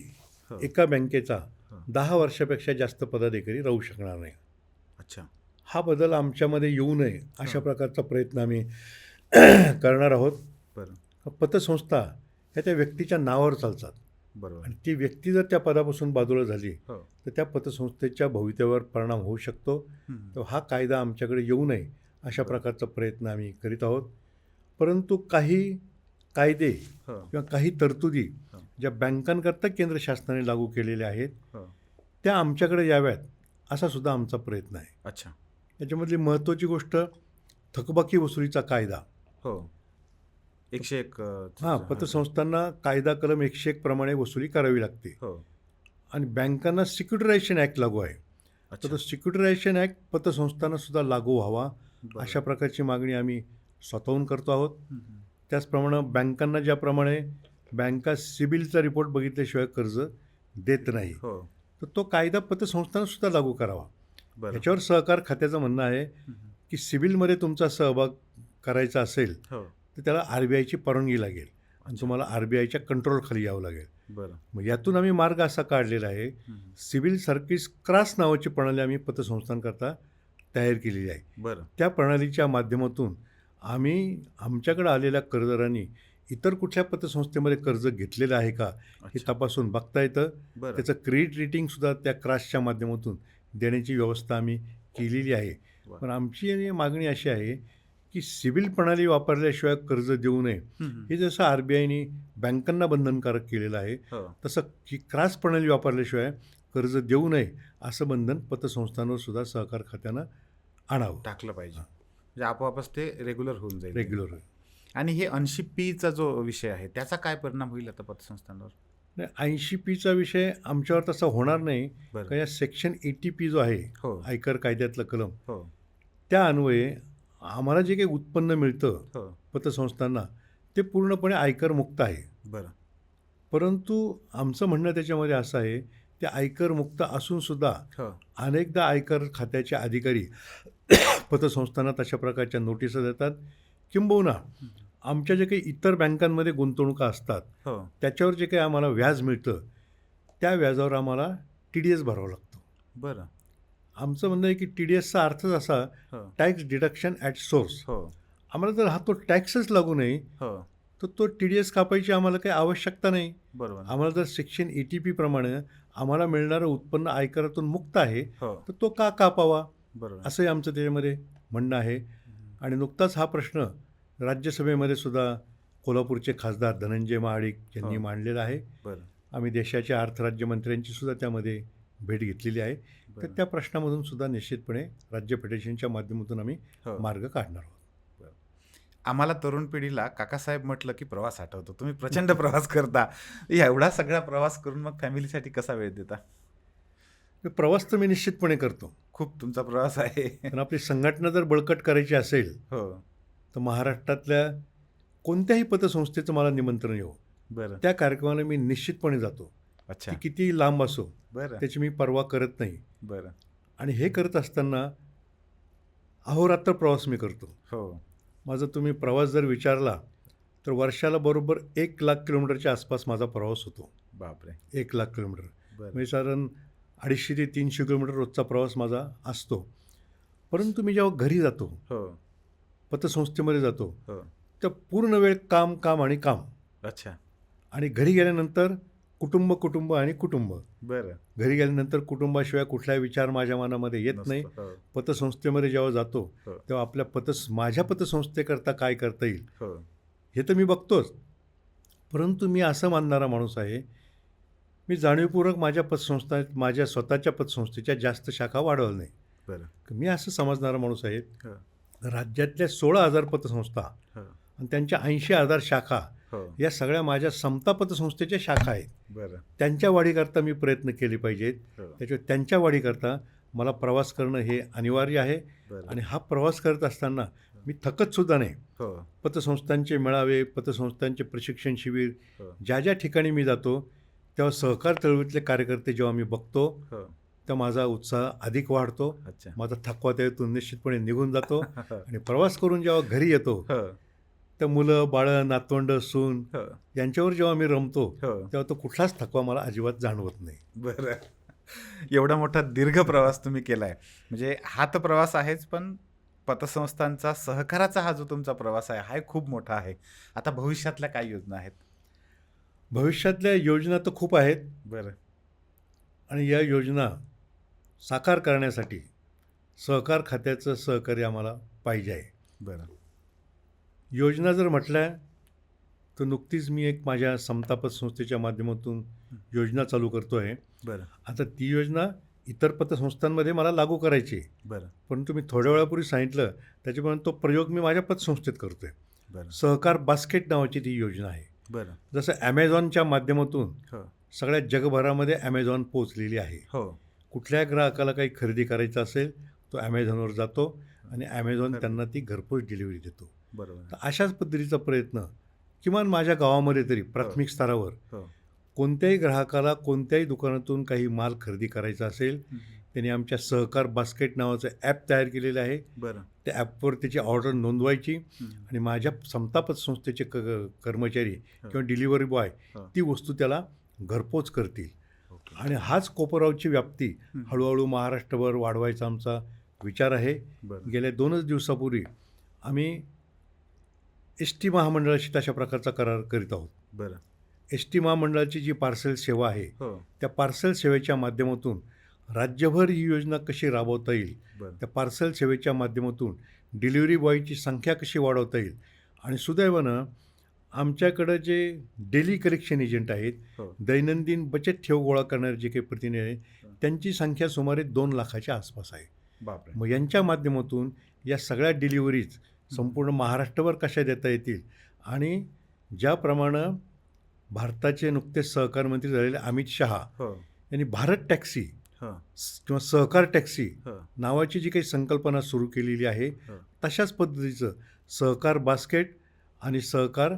हो. एका बँकेचा हो. 10 वर्षापेक्षा जास्त पदाधिकारी राहू शकणार नाही. अच्छा. हा बदल आमच्यामध्ये येऊ नये अशा हो. प्रकारचा प्रयत्न आम्ही करणार आहोत. बरं, पतसंस्था ह्या त्या व्यक्तीच्या नावावर चालतात बरोबर. आणि ती व्यक्ती जर त्या पदापासून बाजूला झाली हो. तर त्या पतसंस्थेच्या भवितव्यावर परिणाम होऊ शकतो. हं, तर हा कायदा आमच्याकडे येऊ नये अशा बरं. प्रकारचा प्रयत्न आम्ही करीत आहोत. परंतु काही कायदे हो, किंवा काही तरतुदी हो. ज्या बँकांकरता केंद्र शासनाने लागू केलेल्या आहेत हो. त्या आमच्याकडे याव्यात असा सुद्धा आमचा प्रयत्न आहे. अच्छा. याच्यामधली महत्त्वाची गोष्ट थकबाकी वसुलीचा कायदा. हो. 101 हां, पतसंस्थांना कायदा कलम 101 प्रमाणे वसुली करावी लागते हो. आणि बँकांना सिक्युरिटायझेशन ॲक्ट लागू आहे. तर अच्छा. तो सिक्युरिटायझेशन ॲक्ट पतसंस्थांना सुद्धा लागू व्हावा बरं. अशा प्रकारची मागणी आम्ही स्वतःहून करतो आहोत. हं, हं. त्याचप्रमाणे बँकांना ज्याप्रमाणे बँका सिबिलचा रिपोर्ट बघितल्याशिवाय कर्ज देत नाही, हो. तर तो कायदा पतसंस्थांना सुद्धा लागू करावा. बरं. याच्यावर सहकार खात्याचं म्हणणं आहे हं, हं. की सिबिलमध्ये तुमचा सहभाग करायचा असेल हो. तर त्याला RBIची परवानगी लागेल आणि अच्छा. तुम्हाला RBIच्या कंट्रोलखाली यावं लागेल. बरं. मग यातून आम्ही मार्ग असा काढलेला आहे, हं, हं. सिव्हिल सर्व्हिस क्रास नावाची प्रणाली आम्ही पतसंस्थांकरता तयार केलेली आहे. बरं. त्या प्रणालीच्या माध्यमातून आम्ही आमच्याकडे आलेल्या कर्जदारांनी इतर कुठल्या पतसंस्थेमध्ये कर्ज घेतलेलं आहे का हे अच्छा. तपासून बघता येतं. बरं. त्याचं क्रेडिट रेटिंगसुद्धा त्या क्रासच्या माध्यमातून देण्याची व्यवस्था आम्ही केलेली आहे. वा. पण आमची मागणी अशी आहे की सिबिल प्रणाली वापरल्याशिवाय कर्ज देऊ नये. हे जसं RBIने बँकांना बंधनकारक केलेलं आहे, हो. तसं की क्रास प्रणाली वापरल्याशिवाय कर्ज देऊ नये असं बंधन पतसंस्थांवर सुद्धा सहकार खात्यानं आणावं. टाकलं पाहिजे. म्हणजे आपोआपच ते रेग्युलर होऊन जाईल. रेग्युलर. आणि हे 80P जो विषय आहे त्याचा काय परिणाम होईल आता पतसंस्थांवर? नाही, 80Pचा विषय आमच्यावर तसा होणार नाही. बरं. कारण या सेक्शन 80P जो आहे हो. आयकर कायद्यातलं कलम, हो. त्या अन्वये आम्हाला जे काही उत्पन्न मिळतं हो. पतसंस्थांना ते पूर्णपणे आयकरमुक्त आहे. बरं. परंतु आमचं म्हणणं त्याच्यामध्ये असं आहे, ते आयकरमुक्त असूनसुद्धा हो. अनेकदा आयकर खात्याचे अधिकारी पतसंस्थांना तशा प्रकारच्या नोटिसा देतात. किंबहुना आमच्या जे काही इतर बँकांमध्ये गुंतवणुका असतात हो. त्याच्यावर जे काही आम्हाला व्याज मिळतं त्या व्याजावर आम्हाला TDS भरावं लागतं. बरं. आमचं म्हणणं आहे की TDSचा अर्थच असा हो. Tax deduction at source. हो. आम्हाला जर तो टॅक्सच लागू नाही हो. तर तो TDS कापायची आम्हाला काही आवश्यकता नाही. बरोबर. आम्हाला जर सेक्शन 80P प्रमाणे आम्हाला मिळणारं उत्पन्न आयकरातून मुक्त आहे हो. तर तो का कापावा बरोबर. असंही आमचं त्याच्यामध्ये म्हणणं आहे. आणि नुकताच हा प्रश्न राज्यसभेमध्ये सुद्धा कोल्हापूरचे खासदार धनंजय महाडिक यांनी हो. मांडलेला आहे. बरं. आम्ही देशाच्या अर्थराज्यमंत्र्यांची सुद्धा त्यामध्ये भेट घेतलेली आहे. तर बरं. त्या प्रश्नामधून सुद्धा निश्चितपणे राज्य फेडरेशनच्या माध्यमातून आम्ही हो. मार्ग काढणार आहोत. आम्हाला तरुण पिढीला काकासाहेब म्हटलं की प्रवास आठवतो. तुम्ही प्रचंड प्रवास करता. एवढा सगळा प्रवास करून मग फॅमिलीसाठी कसा वेळ देता? प्रवास तर मी निश्चितपणे करतो. खूप तुमचा प्रवास आहे. पण आपली संघटना जर बळकट करायची असेल हो. तर महाराष्ट्रातल्या कोणत्याही पतसंस्थेचं मला निमंत्रण येऊ, बरं. त्या कार्यक्रमाला मी निश्चितपणे जातो. अच्छा. ती किती लांब असो बरं. त्याची मी पर्वा करत नाही. बरं. आणि हे करत असताना अहोरात्र प्रवास मी करतो. हो. माझा तुम्ही प्रवास जर विचारला तर वर्षाला बरोबर 1,00,000 किलोमीटरच्या आसपास माझा प्रवास होतो. बापरे. 1,00,000 किलोमीटर बरं. म्हणजे साधारण 250 ते 300 किलोमीटर रोजचा प्रवास माझा असतो. परंतु मी जेव्हा घरी जातो, हो. पतसंस्थेमध्ये जातो, हो. तर पूर्ण वेळ काम काम आणि काम. अच्छा. आणि घरी गेल्यानंतर कुटुंब आणि कुटुंब. बरं. घरी गेल्यानंतर कुटुंबाशिवाय कुठलाही विचार माझ्या मनामध्ये येत नाही. नसतं. हो. पतसंस्थेमध्ये जेव्हा जातो हो. तेव्हा आपल्या माझ्या पतसंस्थेकरता काय करता येईल हो. हे तर मी बघतोच. परंतु मी असं मानणारा माणूस आहे, मी जाणीवपूर्वक माझ्या स्वतःच्या पतसंस्थेच्या जास्त शाखा वाढवल्या नाही. बरं. मी असं समजणारा माणूस आहे, हो. राज्यातल्या 16,000 पतसंस्था हो. आणि त्यांच्या 80,000 शाखा हो. या सगळ्या माझ्या समता पतसंस्थेच्या शाखा आहेत. बरं. त्यांच्या वाढीकरता मी प्रयत्न केले पाहिजेत. हो. त्याच्यामुळे त्यांच्या वाढीकरता मला प्रवास करणं हे अनिवार्य आहे. बरं. आणि हा प्रवास करत असताना मी थकतसुद्धा नाही. हो. पतसंस्थांचे मेळावे, पतसंस्थांचे प्रशिक्षण शिबिर हो. ज्या ठिकाणी मी जातो तेव्हा सहकार चळवळीतले कार्यकर्ते जेव्हा मी बघतो हो. तेव्हा माझा उत्साह अधिक वाढतो. अच्छा. माझा थकवा त्यातून निश्चितपणे निघून जातो. आणि प्रवास करून जेव्हा घरी येतो हो. तर मुलं, बाळं, नातवंड, सून हो. यांच्यावर जेव्हा मी रमतो हो. तेव्हा तो कुठलाच थकवा मला अजिबात जाणवत नाही. बरं. एवढा मोठा दीर्घ प्रवास तुम्ही केलाय. म्हणजे हा तर प्रवास आहेच, पण पतसंस्थांचा सहकाराचा हा जो तुमचा प्रवास आहे हा खूप मोठा आहे. आता भविष्यातल्या काय योजना आहेत? भविष्यातल्या योजना तर खूप आहेत बरं. आणि या योजना साकार करण्यासाठी सहकार खात्याचं सहकार्य आम्हाला पाहिजे आहे. बरं. योजना जर म्हटल्या तर नुकतीच मी एक माझ्या समता पतसंस्थेच्या माध्यमातून योजना चालू करतो आहे. बरं. आता ती योजना इतर पतसंस्थांमध्ये मला लागू करायची आहे. बरं. परंतु मी थोड्या वेळापूर्वी सांगितलं त्याच्यामुळे तो प्रयोग मी माझ्या पतसंस्थेत करतो आहे. बरं. सहकार बास्केट नावाची ती योजना आहे. बरं. जसं ॲमेझॉनच्या माध्यमातून हो. सगळ्या जगभरामध्ये ॲमेझॉन पोचलेली आहे. हो. कुठल्या ग्राहकाला काही खरेदी करायचं असेल तो ॲमेझॉनवर जातो आणि ॲमेझॉन त्यांना ती घरपोच डिलिव्हरी देतो. बरोबर. तर अशाच पद्धतीचा प्रयत्न किमान माझ्या गावामध्ये तरी प्राथमिक स्तरावर हो. कोणत्याही ग्राहकाला कोणत्याही दुकानातून काही माल खरेदी करायचा असेल त्यांनी आमच्या सहकार बास्केट नावाचं ॲप तयार केलेलं आहे. बरं. त्या ॲपवर त्याची ऑर्डर नोंदवायची हं. आणि माझ्या समता पतसंस्थेचे कर्मचारी हो. किंवा डिलिव्हरी बॉय हो. ती वस्तू त्याला घरपोच करतील. ओके. आणि हाच कोपरावची व्याप्ती हं. हळूहळू महाराष्ट्रभर वाढवायचा आमचा विचार आहे. बरं. गेल्या 2च दिवसापूर्वी आम्ही एस टी महामंडळाशी तशा प्रकारचा करार करीत आहोत. बरं. एस टी महामंडळाची जी पार्सल सेवा आहे, हो. त्या पार्सल सेवेच्या माध्यमातून राज्यभर ही योजना कशी राबवता येईल, बरं. त्या पार्सल सेवेच्या माध्यमातून डिलिव्हरी बॉयची संख्या कशी वाढवता येईल आणि सुदैवानं आमच्याकडं जे डेली कलेक्शन एजंट आहेत, हो. दैनंदिन बचत ठेव गोळा करणारे जे काही प्रतिनिधी आहेत, त्यांची संख्या सुमारे 2 लाखाच्या आसपास आहे. बापरे! मग यांच्या माध्यमातून या सगळ्या डिलिव्हरीज संपूर्ण महाराष्ट्रभर कशा देता येतील आणि ज्याप्रमाणे भारताचे नुकतेच सहकार मंत्री झालेले अमित शहा हो. यांनी भारत टॅक्सी हो. किंवा सहकार टॅक्सी हो. नावाची जी काही संकल्पना सुरू केलेली आहे, हो. तशाच पद्धतीचं सहकार बास्केट आणि सहकार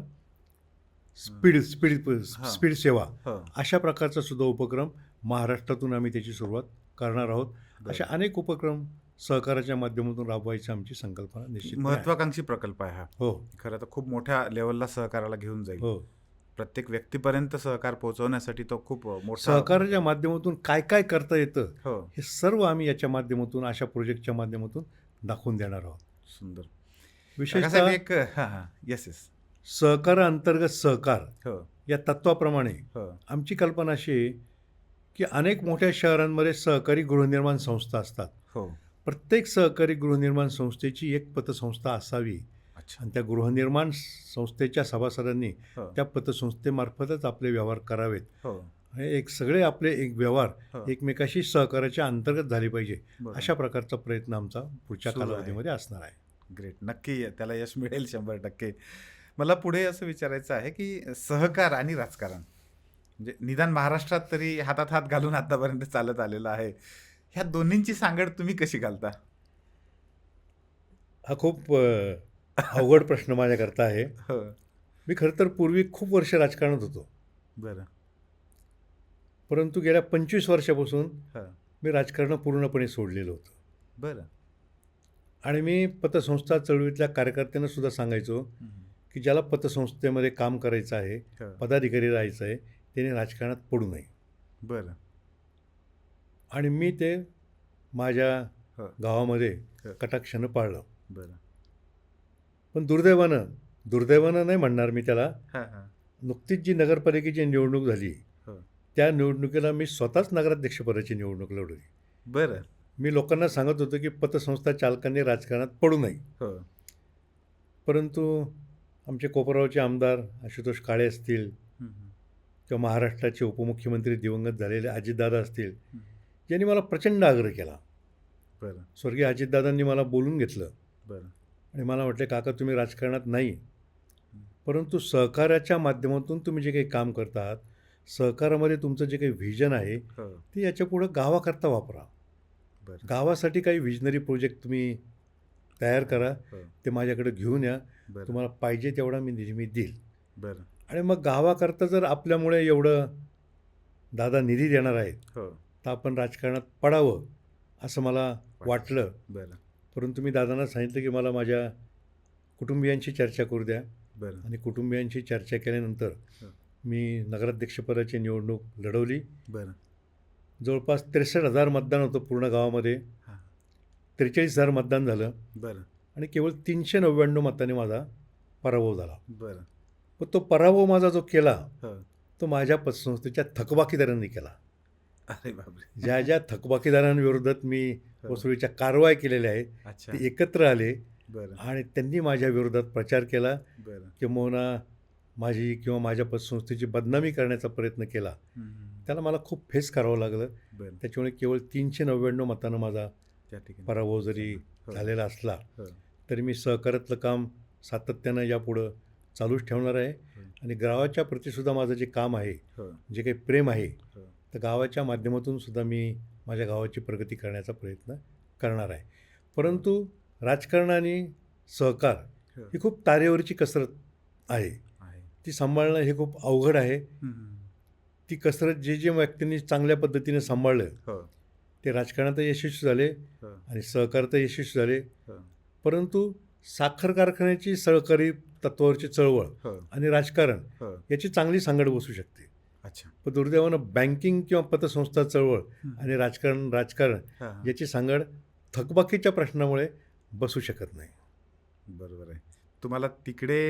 स्पीड स्पीड हां. स्पीड सेवा हो. अशा प्रकारचा सुद्धा उपक्रम महाराष्ट्रातून आम्ही त्याची सुरुवात करणार आहोत. अशा अनेक उपक्रम सहकाराच्या माध्यमातून राबवायची आमची संकल्पना निश्चित आहे. महत्वाकांक्षी प्रकल्प आहे हा. हो खरं तर खूप मोठ्या लेवलला सहकाराला घेऊन जाईल. हो. प्रत्येक व्यक्तीपर्यंत सहकार पोहोचवण्यासाठी तो खूप मोठा. सहकाराच्या माध्यमातून काय काय करता येतं हो. हे सर्व आम्ही याच्या माध्यमातून अशा प्रोजेक्टच्या माध्यमातून दाखवून देणार आहोत. सुंदर. विशेषतः काकासाहेब एक हां येस येस. सहकाराअंतर्गत सहकार हो. या तत्वाप्रमाणे हो. आमची कल्पना अशी आहे की अनेक मोठ्या शहरांमध्ये सहकारी गृहनिर्माण संस्था असतात. हो. प्रत्येक सहकारी गृहनिर्माण संस्थेची एक पतसंस्था असावी अच्छा. आणि त्या गृहनिर्माण संस्थेच्या सभासदांनी हो. त्या पतसंस्थेमार्फतच आपले व्यवहार करावेत. हो. आणि एक सगळे आपले एक व्यवहार हो. एकमेकाशी सहकार्याच्या अंतर्गत झाले पाहिजे बरोबर. अशा प्रकारचा प्रयत्न आमचा पुढच्या सुरू आहे. कालावधीमध्ये असणार आहे. ग्रेट. नक्की त्याला यश मिळेल 100%. मला पुढे असं विचारायचं आहे की सहकार आणि राजकारण म्हणजे निदान महाराष्ट्रात तरी हातात हात घालून आतापर्यंत चालत आलेला आहे. ह्या दोन्हींची सांगड तुम्ही कशी घालता? हा खूप अवघड प्रश्न माझ्याकरता आहे. हो. मी खरं तर पूर्वी खूप वर्ष राजकारणात होतो, बरं. परंतु गेल्या 25 वर्षापासून हो. मी राजकारण पूर्णपणे सोडलेलं होतं. बरं. आणि मी पतसंस्था चळवळीतल्या कार्यकर्त्यांना सुद्धा सांगायचो की ज्याला पतसंस्थेमध्ये काम करायचं आहे, हो. पदाधिकारी राहायचं आहे, त्याने राजकारणात पडू नये. बरं. आणि मी ते माझ्या हो. गावामध्ये हो. कटाक्षानं पाळलं. बरं. पण दुर्दैवानं नाही म्हणणार मी त्याला, हां हां. नुकतीच जी नगरपालिकेची निवडणूक झाली, हो. त्या निवडणुकीला मी स्वतःच नगराध्यक्षपदाची निवडणूक लढवली. बरं. मी लोकांना सांगत होतो की पतसंस्था चालकांनी राजकारणात पडू नये. हो. परंतु आमचे कोपरावचे आमदार आशुतोष काळे असतील किंवा महाराष्ट्राचे उपमुख्यमंत्री दिवंगत झालेले अजितदादा असतील, यांनी मला प्रचंड आग्रह केला. बरं. स्वर्गीय अजितदादांनी मला बोलून घेतलं बरं. आणि मला म्हटले, काका तुम्ही राजकारणात नाही, परंतु सहकार्याच्या माध्यमातून तुम्ही जे काही काम करता आहात, सहकारामध्ये तुमचं जे काही व्हिजन आहे हो. ते याच्यापुढं गावाकरता वापरा. बरं. गावासाठी काही विजनरी प्रोजेक्ट तुम्ही तयार करा, हो. ते माझ्याकडे घेऊन या, बरं. तुम्हाला पाहिजे तेवढा मी निधी देईल. बरं. आणि मग गावाकरता जर आपल्यामुळे एवढं दादा निधी देणार आहेत, हो. तर आपण राजकारणात पडावं असं मला वाटलं. बरं. परंतु मी दादांना सांगितलं की मला माझ्या कुटुंबियांशी चर्चा करू द्या. बरं. आणि कुटुंबियांशी चर्चा केल्यानंतर हो. मी नगराध्यक्षपदाची निवडणूक लढवली. बरं. जवळपास 63,000 मतदान होतं पूर्ण गावामध्ये. हां. 43,000 मतदान झालं बरं. आणि केवळ 399 मताने माझा पराभव झाला. बरं. पण तो पराभव माझा जो केला, हो. तो माझ्या पतसंस्थेच्या थकबाकीदारांनी केला. अरे बापरे. ज्या ज्या थकबाकीदारांविरोधात मी हो. वसुलीच्या कारवाई केलेल्या आहेत, अच्छा. ते एकत्र आले बरं. आणि त्यांनी माझ्या विरोधात प्रचार केला, बरं. किंबहुना माझी किंवा माझ्या पतसंस्थेची बदनामी करण्याचा प्रयत्न केला. त्याला मला खूप फेस करावं लागलं. बरं. त्याच्यामुळे केवळ 399 मतानं माझा त्या ठिकाणी पराभव जरी हो. झालेला असला, हो. तरी मी सहकारातलं काम सातत्यानं यापुढं चालूच ठेवणार आहे. आणि गावाच्या प्रतीसुद्धा माझं जे काम आहे, हो. जे काही प्रेम आहे, हो. तर गावाच्या माध्यमातून सुद्धा मी माझ्या गावाची प्रगती करण्याचा प्रयत्न करणार आहे. परंतु राजकारण आणि सहकार हो. ही खूप तारेवरची कसरत आहे. आहे. ती सांभाळणं हे खूप अवघड आहे. ती कसरत जे व्यक्तींनी चांगल्या पद्धतीने सांभाळलं, हो. ते राजकारणात यशस्वी झाले हो. आणि सहकारात यशस्वी झाले. हो. परंतु साखर कारखान्याची सहकारी तत्वावरची चळवळ हो. आणि राजकारण हो. याची चांगली सांगड बसू शकते. अच्छा. पण दुर्दैवानं बँकिंग किंवा पतसंस्था चळवळ आणि राजकारण हां, हां. याची सांगड थकबाकीच्या प्रश्नामुळे बसू शकत नाही. बरोबर आहे. तुम्हाला तिकडे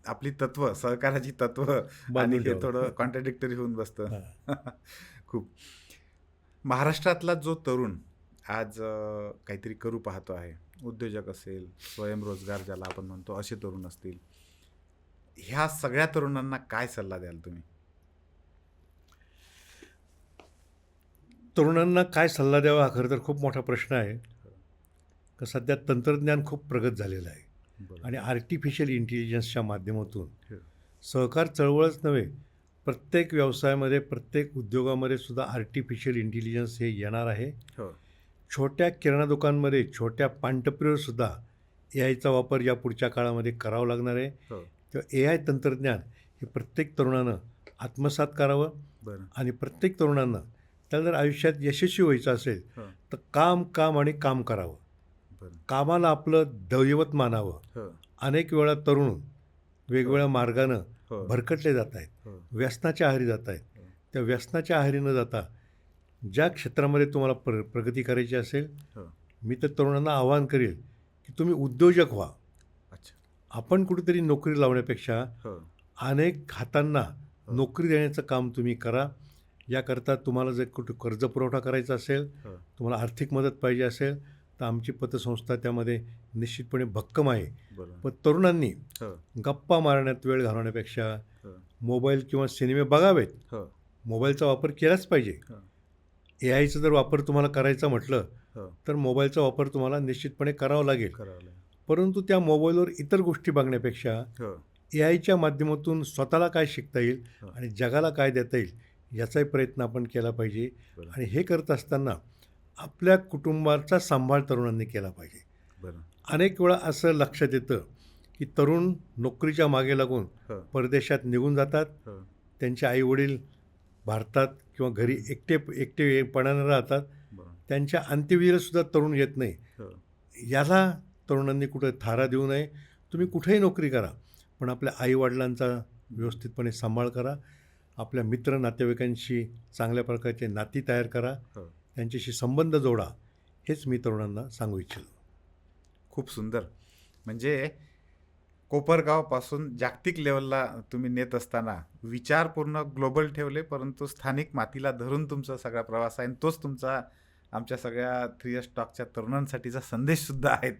आपली तत्व, सहकाराची तत्व आणि बांधून हे ठेवावं. थोडं कॉन्ट्राडिक्टरी होऊन बसतं. हां. खूप. महाराष्ट्रातला जो तरुण आज काहीतरी करू पाहतो आहे, उद्योजक असेल, स्वयंरोजगार ज्याला आपण म्हणतो, असे तरुण असतील, ह्या सगळ्या तरुणांना काय सल्ला द्याल तुम्ही? तरुणांना काय सल्ला द्यावा हा खरं तर खूप मोठा प्रश्न आहे. का सध्या तंत्रज्ञान खूप प्रगत झालेलं आहे बरोबर. आणि आर्टिफिशियल इंटेलिजन्सच्या माध्यमातून हो. सहकार चळवळच नव्हे, प्रत्येक व्यवसायामध्ये, प्रत्येक उद्योगामध्ये सुद्धा आर्टिफिशियल इंटेलिजन्स हे येणार आहे. हो. छोट्या किराणा दुकानमध्ये, छोट्या पानटपरीवर सुद्धा AI चा वापर या पुढच्या काळामध्ये करावा लागणार आहे. हो. तेव्हा AI तंत्रज्ञान हे प्रत्येक तरुणानं आत्मसात करावं बरं. आणि प्रत्येक तरुणानं त्याला जर आयुष्यात यशस्वी व्हायचं असेल हो. तर काम, काम आणि काम करावं. बरं. कामाला आपलं दैवत मानावं. हो. अनेक वेळा तरुण वेगवेगळ्या मार्गानं हो. भरकटले जात आहेत, हो. व्यसनाच्या आहारी जात आहेत. हो. त्या व्यसनाच्या आहारी न जाता ज्या क्षेत्रामध्ये तुम्हाला प्रगती करायची असेल, हो. मी तर तरुणांना आवाहन करेल की तुम्ही उद्योजक व्हा. अच्छा. आपण कुठेतरी नोकरी लावण्यापेक्षा हो. अनेक हातांना हो. नोकरी देण्याचं काम तुम्ही करा. याकरता तुम्हाला जर कुठं कर्जपुरवठा करायचा असेल, हो. तुम्हाला आर्थिक मदत पाहिजे असेल, तर आमची पतसंस्था त्यामध्ये निश्चितपणे भक्कम आहे. बरोबर. पण तरुणांनी हो. गप्पा मारण्यात वेळ घालवण्यापेक्षा हो. मोबाईल किंवा सिनेमे बघावेत. हो. मोबाईलचा वापर केलाच पाहिजे. हो. AIचा जर वापर तुम्हाला करायचा म्हटलं हो. तर मोबाईलचा वापर तुम्हाला निश्चितपणे करावा लागेल. करावं लागेल. परंतु त्या मोबाईलवर इतर गोष्टी बघण्यापेक्षा हो. AIच्या माध्यमातून स्वतःला काय शिकता येईल हो. आणि जगाला काय देता येईल याचाही प्रयत्न आपण केला पाहिजे. बरं. आणि हे करत असताना आपल्या कुटुंबाचा सांभाळ तरुणांनी केला पाहिजे. बरं. अनेक वेळा असं लक्षात येतं की तरुण नोकरीच्या मागे लागून हो. परदेशात निघून जातात. हो. त्यांचे आईवडील भारतात किंवा घरी एकटेपणानं राहतात. बरं. त्यांच्या अंत्यविधीलासुद्धा तरुण येत नाही. हो. याला तरुणांनी कुठं थारा देऊ नये. तुम्ही कुठेही नोकरी करा, पण आपल्या आईवडिलांचा व्यवस्थितपणे सांभाळ करा. आपल्या मित्र नातेवाईकांशी चांगल्या प्रकारचे नाती तयार करा. हो. त्यांच्याशी संबंध जोडा. हेच मी तरुणांना सांगू इच्छितो. खूप सुंदर. म्हणजे कोपरगावपासून जागतिक लेवलला तुम्ही नेत असताना विचार पूर्ण ग्लोबल ठेवले, परंतु स्थानिक मातीला धरून तुमचा सगळा प्रवास आहे आणि तोच तुमचा आमच्या सगळ्या 3S टॉकच्या तरुणांसाठीचा संदेशसुद्धा आहेत.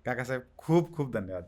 काकासाहेब, खूप खूप धन्यवाद.